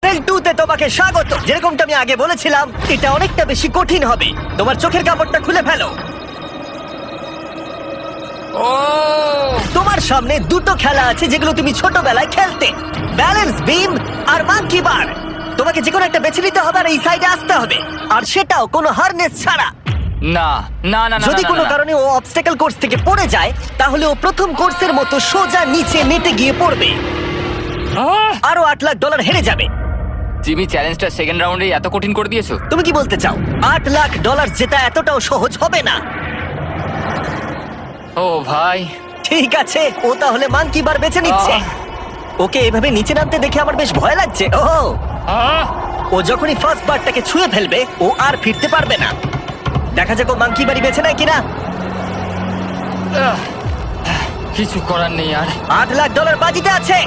Level 2 তে তোমাকে স্বাগত। যেরকমটা আমি আগে বলেছিলাম, এটা অনেকটা বেশি কঠিন হবে। তোমার চোখের কাপড়টা খুলে ফেলো। ও তোমার সামনে দুটো খেলা আছে যেগুলো তুমি ছোটবেলায় খেলতে, ব্যালেন্স বিম আর মাঙ্কি বার। তোমাকে যে কোনো একটা বেছে নিতে হবে আর এই সাইডে আসতে হবে, আর সেটাও কোনো হারনেস ছাড়া। না না না না যদি না, কোনো না, না। কারণে ও অবস্টাকেল কোর্স থেকে পড়ে যায়, তাহলে ও প্রথম কোর্সের মতো সোজা নিচে নেটে গিয়ে পড়বে, আহ! আরো $8 লাখ হেরে যাবে। জিমি চ্যালেঞ্জটা সেকেন্ড রাউন্ডে এত কঠিন করে দিয়েছো। তুমি কি বলতে চাও $8 লাখ জেতা এতটাও সহজ হবে না? ও ভাই, ঠিক আছে, ও তাহলে মাঙ্কি বার বেছে নিচ্ছে। ওকে এভাবে নিচে নামতে দেখে আমার বেশ ভয় লাগছে। ও আহ! ও যখনই ফার্স্ট বারটাকে ছুঁয়ে ফেলবে, ও আর ফিরতে পারবে না। দেখা যাক ও মাঙ্কি বাড়ি বেছে নেয় কিনা। আহ! কিছু করার নেই আর। $8 লাখ বাজিতে আছে।